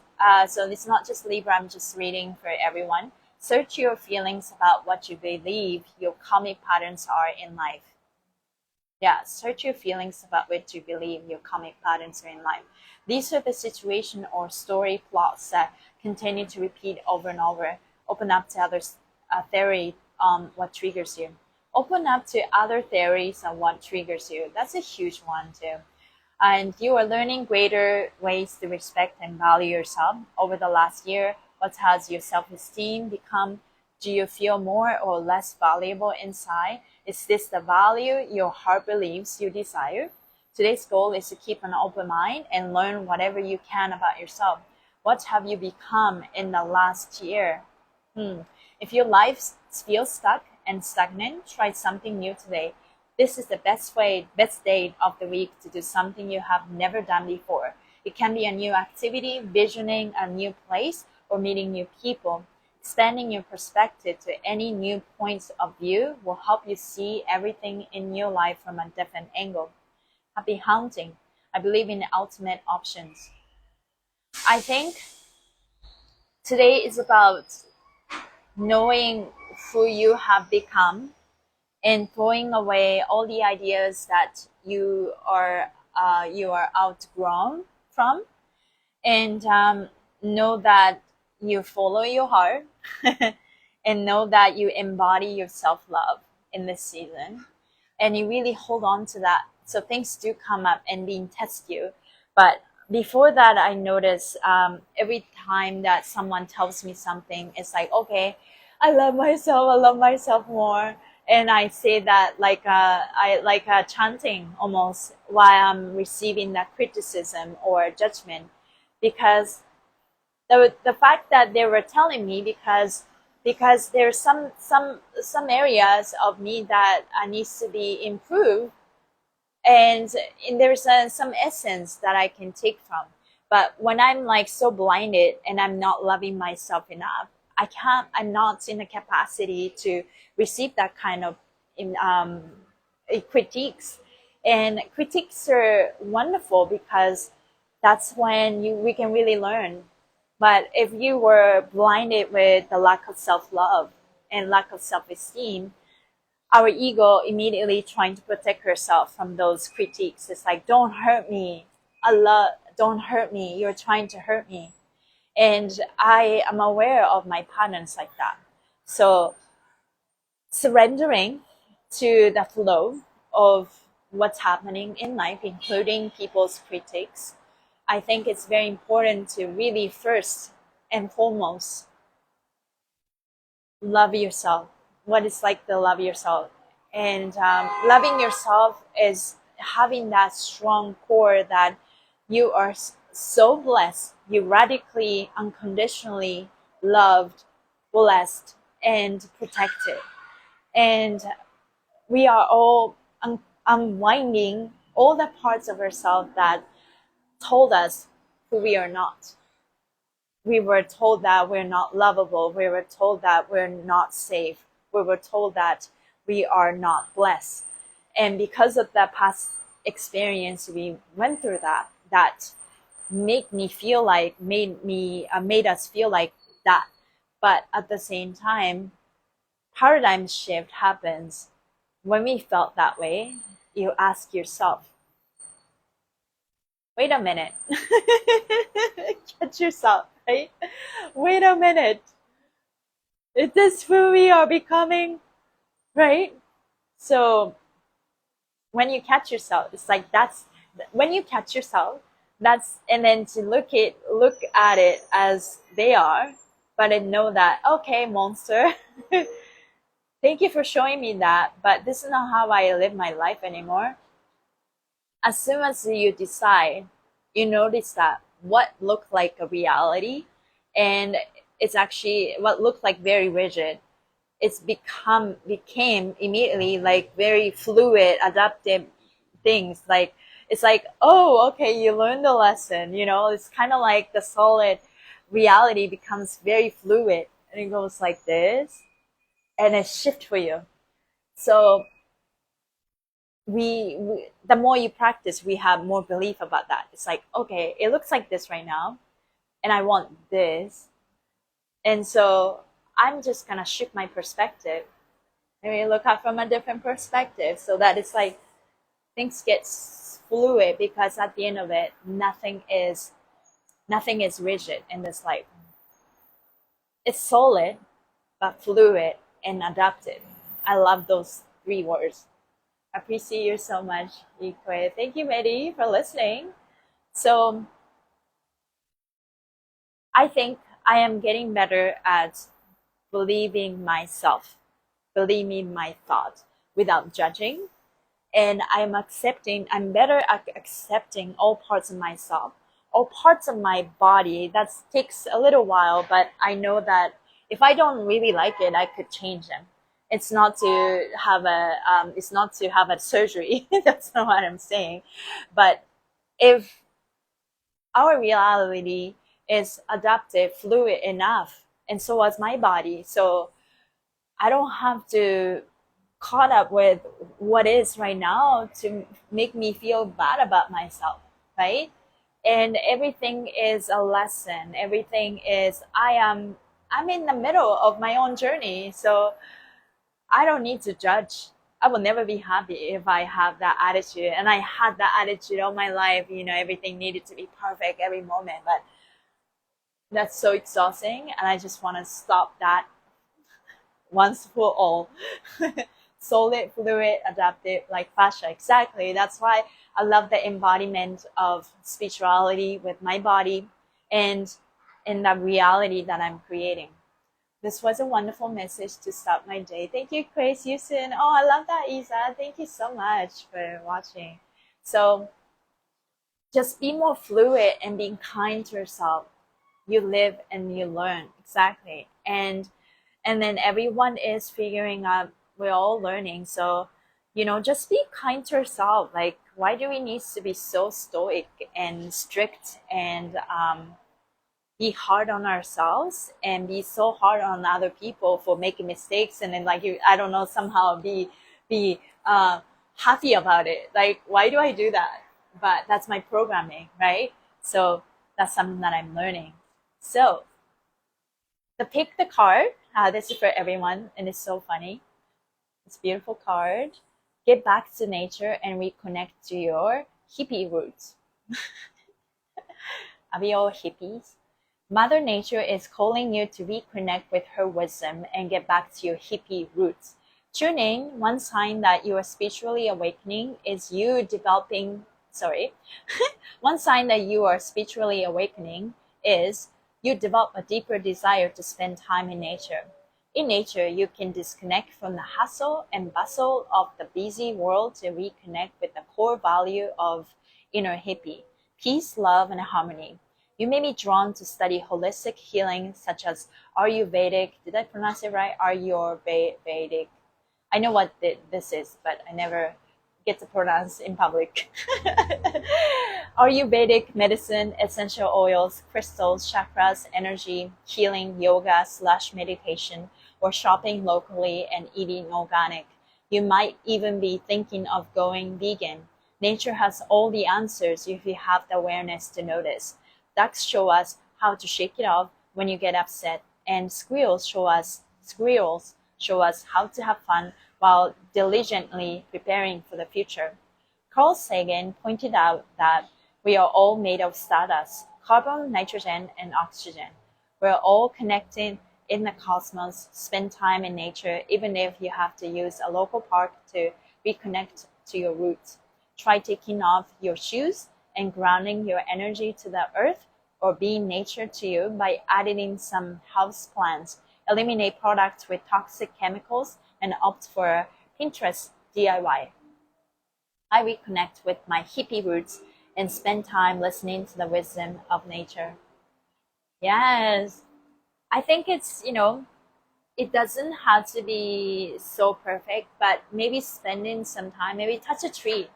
so it's not just Libra, I'm just reading for everyone. Search your feelings about what you believe your karmic patterns are in life. Yeah, search your feelings about what you believe your karmic patterns are in life. These are the situation or story plots that continue to repeat over and over. Open up to others' theory on what triggers you. Open up to other theories on what triggers you. That's a huge one too. And you are learning greater ways to respect and value yourself over the last year. What has your self-esteem become? Do you feel more or less valuable inside? Is this the value your heart believes you desire? Today's goal is to keep an open mind and learn whatever you can about yourself. What have you become in the last year? If your life feels stuck and stagnant, try something new today. This is the best day of the week to do something you have never done before. It can be a new activity, visioning a new place, or meeting new people. Expanding your perspective to any new points of view will help you see everything in your life from a different angle. Happy hunting. I believe in the ultimate options. I think today is about knowing who you have become and throwing away all the ideas that you are outgrown from, and know that you follow your heart and know that you embody your self-love in this season, and you really hold on to that. So things do come up and being test you, but before that I notice every time that someone tells me something, it's like, okay, I love myself more. And I say that like chanting almost while I'm receiving that criticism or judgment, because the fact that they were telling me, because there's some areas of me that needs to be improved, and there's some essence that I can take from. But when I'm like so blinded and I'm not loving myself enough, I'm not in the capacity to receive that kind of critiques. And critiques are wonderful because that's when we can really learn. But if you were blinded with the lack of self-love and lack of self-esteem, our ego immediately trying to protect herself from those critiques. It's like, don't hurt me. Allah, don't hurt me. You're trying to hurt me. And I am aware of my patterns like that. So surrendering to the flow of what's happening in life, including people's critics, I think it's very important to really first and foremost love yourself. What it's like to love yourself. And loving yourself is having that strong core that you are so blessed. You radically, unconditionally loved, blessed, and protected. And we are all unwinding all the parts of ourselves that told us who we are not. We were told that we're not lovable. We were told that we're not safe. We were told that we are not blessed. And because of that past experience we went through, that made us feel like that. But at the same time, paradigm shift happens. When we felt that way, you ask yourself, wait a minute. Catch yourself, right? Wait a minute. Is this who we are becoming? Right? So when you catch yourself, it's like when you catch yourself, and then to look at it as they are, but then know that, okay, monster, thank you for showing me that, but this is not how I live my life anymore. As soon as you decide, you notice that what looked like a reality, and it's actually what looked like very rigid, it's became immediately like very fluid, adaptive things. Like, it's like, oh, okay, you learned the lesson, it's kind of like the solid reality becomes very fluid and it goes like this and it shifts for you. So the more you practice, we have more belief about that. It's like, okay, it looks like this right now and I want this. And so I'm just gonna shift my perspective. Maybe look at from a different perspective so that it's like things get fluid, because at the end of it, nothing is rigid in this life. It's solid, but fluid and adaptive. I love those three words. I appreciate you so much, Ikue. Thank you, Medi, for listening. So I think I am getting better at believing myself, believing my thoughts without judging. And I'm better at accepting all parts of myself, all parts of my body. That takes a little while, but I know that if I don't really like it, I could change them. It's not to have a surgery. That's not what I'm saying. But if our reality is adaptive, fluid enough, and so was my body. So I don't have to caught up with what is right now to make me feel bad about myself, right? And everything is a lesson. Everything is, I'm in the middle of my own journey. So I don't need to judge. I will never be happy if I have that attitude. And I had that attitude all my life. Everything needed to be perfect every moment. But that's so exhausting. And I just want to stop that once for all. Solid, fluid, adaptive, like fascia. Exactly. That's why I love the embodiment of spirituality with my body and in the reality that I'm creating. This was a wonderful message to start my day. Thank you, Chris. You soon. Oh, I love that, Isa. Thank you so much for watching. So just be more fluid and being kind to yourself. You live and you learn. Exactly. And then everyone is figuring out, we're all learning. So, just be kind to yourself. Like, why do we need to be so stoic and strict and be hard on ourselves and be so hard on other people for making mistakes, and then I don't know, somehow be happy about it? Like, why do I do that? But that's my programming, right? So that's something that I'm learning. So pick the card. This is for everyone, and it's so funny. It's a beautiful card. Get back to nature and reconnect to your hippie roots. Are we all hippies? Mother Nature is calling you to reconnect with her wisdom and get back to your hippie roots. Tune in. One sign that you are spiritually awakening is One sign that you are spiritually awakening is you develop a deeper desire to spend time in nature. In nature, you can disconnect from the hustle and bustle of the busy world to reconnect with the core value of inner hippie: peace, love, and harmony. You may be drawn to study holistic healing such as Ayurvedic. Did I pronounce it right? Ayurvedic. I know what this is, but I never get to pronounce in public. Ayurvedic medicine, essential oils, crystals, chakras, energy, healing, yoga / meditation, or shopping locally and eating organic. You might even be thinking of going vegan. Nature has all the answers if you have the awareness to notice. Ducks show us how to shake it off when you get upset, and squirrels show us how to have fun while diligently preparing for the future. Carl Sagan pointed out that we are all made of stardust, carbon, nitrogen, and oxygen. We're all connected in the cosmos. Spend time in nature, even if you have to use a local park to reconnect to your roots. Try taking off your shoes and grounding your energy to the earth, or being nature to you by adding some house plants. Eliminate products with toxic chemicals and opt for Pinterest DIY. I reconnect with my hippie roots and spend time listening to the wisdom of nature. Yes, I think it's, it doesn't have to be so perfect, but maybe spending some time, maybe touch a tree.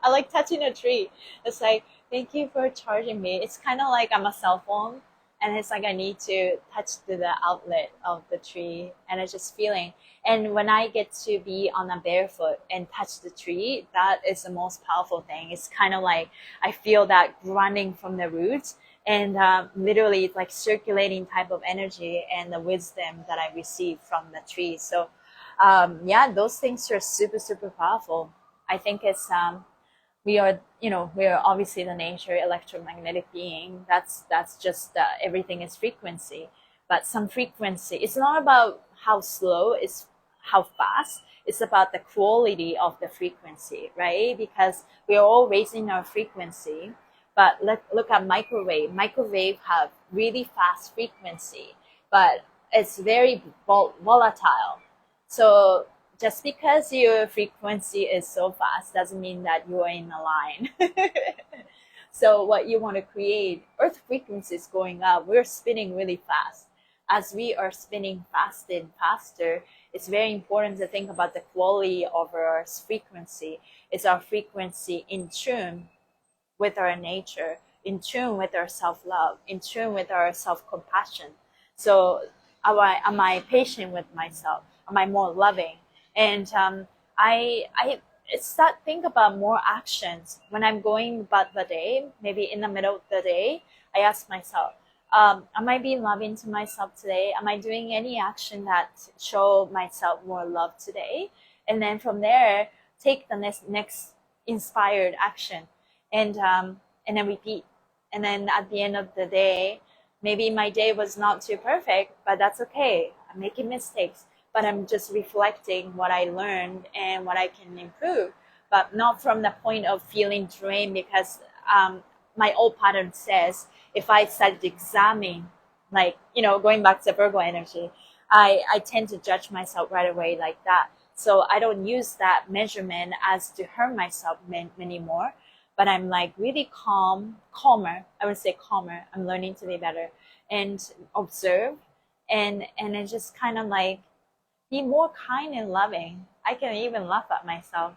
I like touching a tree. It's like, thank you for charging me. It's kind of like I'm a cell phone. and it's like I need to touch to the outlet of the tree, and it's just feeling. And when I get to be on a barefoot and touch the tree, that is the most powerful thing. It's kind of like I feel that running from the roots, and literally it's like circulating type of energy and the wisdom that I receive from the tree. So yeah, those things are super, super powerful. I think it's we are, we are obviously the nature electromagnetic being. That's just everything is frequency. But some frequency, it's not about how slow, it's how fast. It's about the quality of the frequency, right? Because we are all raising our frequency. But look at microwave. Microwave have really fast frequency, but it's very volatile. So just because your frequency is so fast doesn't mean that you are in a line. So what you want to create, earth frequency is going up. We're spinning really fast. As we are spinning faster and faster, it's very important to think about the quality of our frequency. Is our frequency in tune with our nature, in tune with our self-love, in tune with our self-compassion? So am I patient with myself? Am I more loving? And I start think about more actions when I'm going about the day. Maybe in the middle of the day, I ask myself, am I being loving to myself today? Am I doing any action that show myself more love today? And then from there, take the next inspired action, and then repeat. And then at the end of the day, maybe my day was not too perfect, but that's okay. I'm making mistakes, but I'm just reflecting what I learned and what I can improve, but not from the point of feeling drained, because my old pattern says if I start examining, like, going back to Virgo energy, I tend to judge myself right away like that. So I don't use that measurement as to hurt myself anymore, but I'm like really calmer. I would say calmer. I'm learning to be better and observe, and it's just kind of like be more kind and loving. I can even laugh at myself,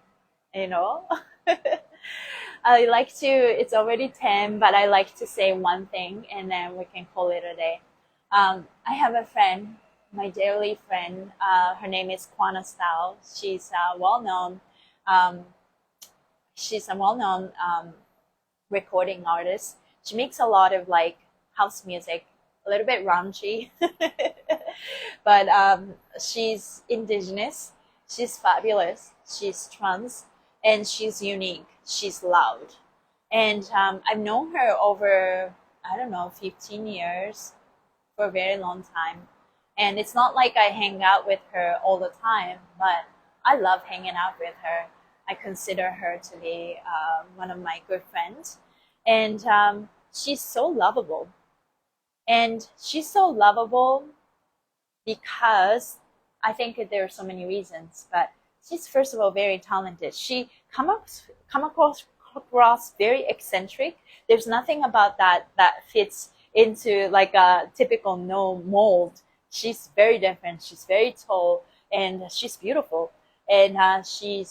I like to, it's already 10, but I like to say one thing and then we can call it a day. I have a friend, my dearly friend, her name is Kwana Style. She's well-known. She's a well-known recording artist. She makes a lot of like house music, a little bit raunchy, but she's indigenous. She's fabulous. She's trans, and she's unique. She's loud, and I've known her over, I don't know, 15 years, for a very long time. And it's not like I hang out with her all the time, but I love hanging out with her. I consider her to be one of my good friends, and she's so lovable. And she's so lovable because I think that there are so many reasons, but she's first of all very talented. She come across very eccentric. There's nothing about that fits into like a typical no mold. She's very different. She's very tall, and she's beautiful. And she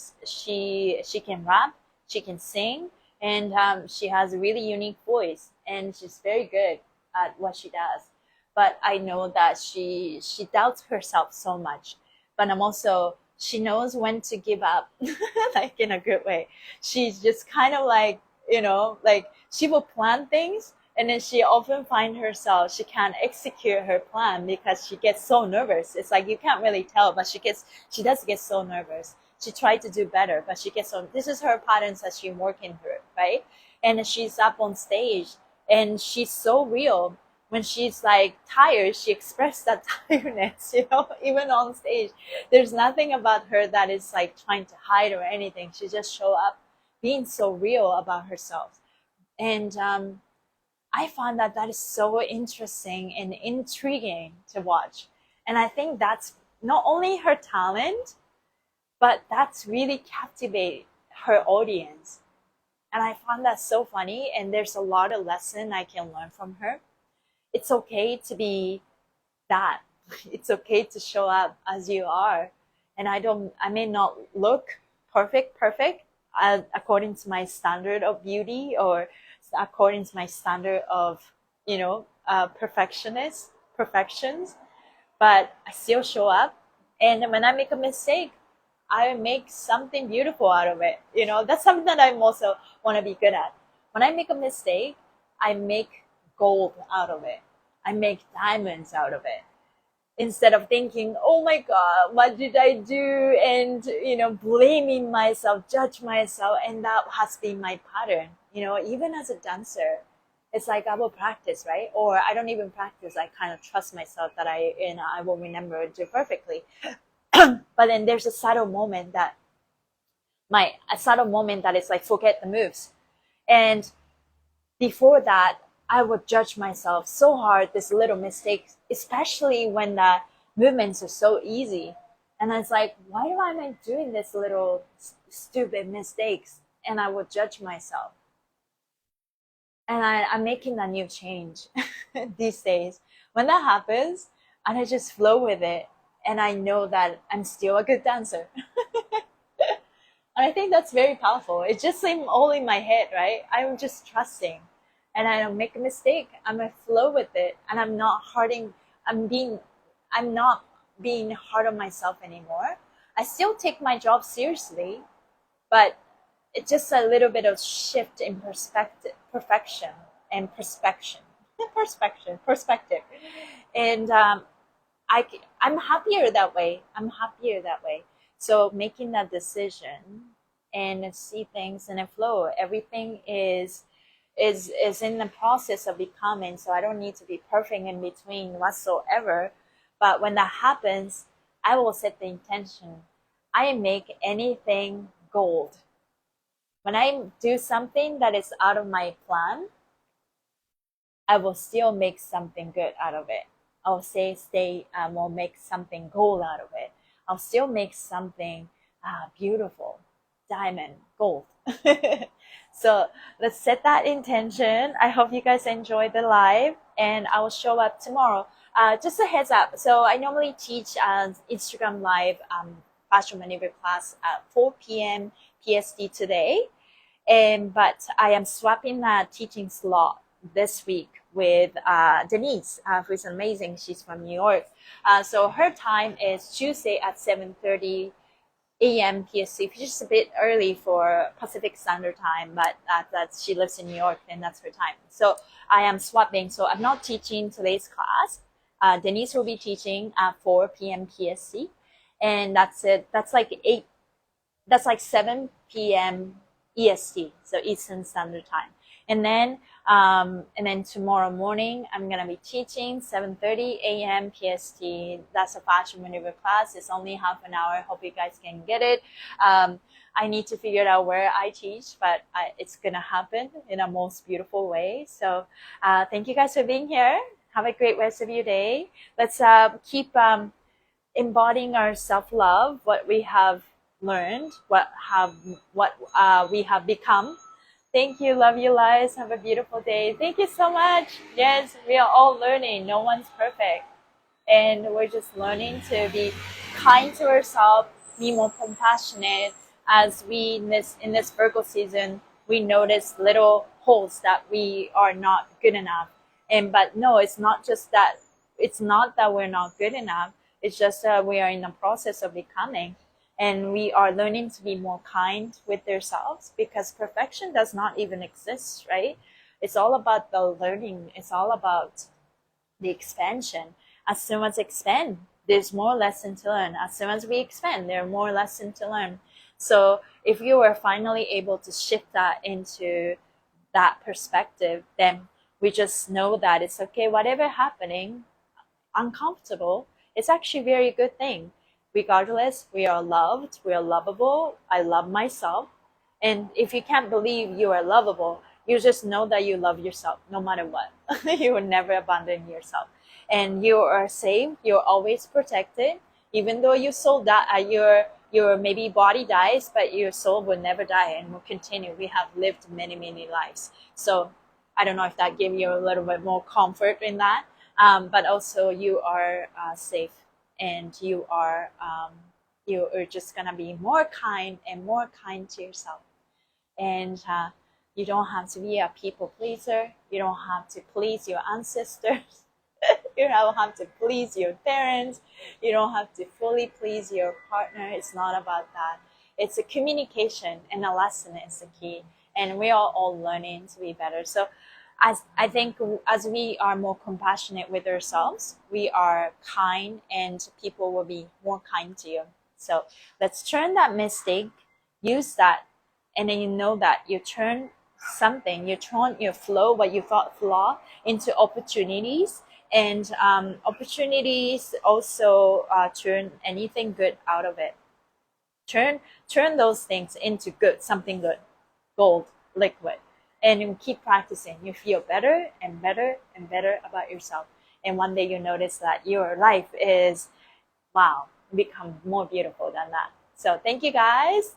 can rap, she can sing, and she has a really unique voice, and she's very good at what she does. But I know that she doubts herself so much. But I'm also, she knows when to give up, like in a good way. She's just kind of like, like she will plan things, and then she often find herself, she can't execute her plan because she gets so nervous. It's like you can't really tell, but she does get so nervous. She tried to do better, but she gets so, this is her patterns that she's working through, right? And she's up on stage, and she's so real. When she's like tired, she expressed that tiredness, even on stage. There's nothing about her that is like trying to hide or anything. She just show up being so real about herself. And I found that is so interesting and intriguing to watch. And I think that's not only her talent, but that's really captivate her audience. And I found that so funny, and there's a lot of lesson I can learn from her. It's okay to be that. It's okay to show up as you are. And I may not look perfect, according to my standard of beauty, or according to my standard of, perfections, but I still show up. And when I make a mistake, I make something beautiful out of it. You know, that's something that I also want to be good at. When I make a mistake, I make gold out of it. I make diamonds out of it. Instead of thinking, oh my God, what did I do? And, you know, blaming myself, judge myself. And that has been my pattern. You know, even as a dancer, it's like I will practice, right? Or I don't even practice. I kind of trust myself that I will remember it perfectly. But then there's a subtle moment that is like, forget the moves. And before that, I would judge myself so hard, this little mistakes, especially when the movements are so easy. And it's like, why am I doing this little stupid mistakes? And I would judge myself. And I'm making that new change these days. When that happens, and I just flow with it, and I know that I'm still a good dancer. And I think that's very powerful. It's just like all in my head, right? I'm just trusting. And I don't make a mistake. I'm gonna flow with it. And I'm not being hard on myself anymore. I still take my job seriously, but it's just a little bit of shift in perspective, perfection and perspective. And I'm happier that way. So making that decision and see things in a flow, everything is in the process of becoming. So I don't need to be perfect in between whatsoever. But when that happens, I will set the intention. I make anything gold. When I do something that is out of my plan, I will still make something good out of it. I'll will make something gold out of it. I'll still make something beautiful, diamond, gold. So let's set that intention. I hope you guys enjoyed the live, and I will show up tomorrow. Just a heads up. So I normally teach Instagram live fascia maneuver class at 4 p.m. PST today, but I am swapping that teaching slot this week with Denise, who is amazing. She's from New York. So her time is Tuesday at 7:30 a.m. PST, which is a bit early for Pacific Standard Time, but that's she lives in New York, and that's her time. So I am swapping. So I'm not teaching today's class. Denise will be teaching at 4 p.m. PST, and that's it. That's like 7 p.m. EST, so Eastern Standard Time. And then tomorrow morning, I'm going to be teaching 7:30 a.m. PST. That's a fascia maneuver class. It's only half an hour. Hope you guys can get it. I need to figure out where I teach, but it's going to happen in a most beautiful way. So thank you guys for being here. Have a great rest of your day. Let's keep embodying our self-love, what we have learned, what we have become. Thank you. Love you, guys. Have a beautiful day. Thank you so much. Yes, we are all learning. No one's perfect. And we're just learning to be kind to ourselves, be more compassionate. As we, in this Virgo season, we notice little holes that we are not good enough. But no, it's not just that. It's not that we're not good enough. It's just that we are in the process of becoming. And we are learning to be more kind with ourselves, because perfection does not even exist, right? It's all about the learning. It's all about the expansion. As soon as we expand, there's more lesson to learn. As soon as we expand, there are more lessons to learn. So if you are finally able to shift that into that perspective, then we just know that it's okay. Whatever happening, uncomfortable, it's actually a very good thing. Regardless, we are loved, we are lovable. I love myself. And if you can't believe you are lovable, you just know that you love yourself no matter what. You will never abandon yourself. And you are safe, you're always protected. Even though your soul your maybe body dies, but your soul will never die and will continue. We have lived many, many lives. So I don't know if that gave you a little bit more comfort in that. But also you are safe. And you are just gonna be more kind to yourself. And You don't have to be a people pleaser. You don't have to please your ancestors. You don't have to please your parents. You don't have to fully please your partner. It's not about that. It's a communication, and a lesson is the key. And we are all learning to be better. So as I think as we are more compassionate with ourselves, we are kind, and people will be more kind to you. So let's turn that mistake, use that, and then you know that you turn something, you turn your flow, what you thought flaw, into opportunities. And opportunities also turn anything good out of it. Turn those things into good, something good, gold, liquid. And you keep practicing. You feel better and better and better about yourself. And one day you notice that your life is, wow, become more beautiful than that. So thank you guys.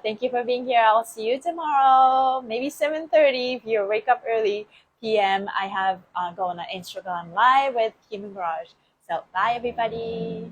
Thank you for being here. I'll see you tomorrow, maybe 7:30 if you wake up early p.m. I have going on Instagram live with Kim Garage. So bye everybody.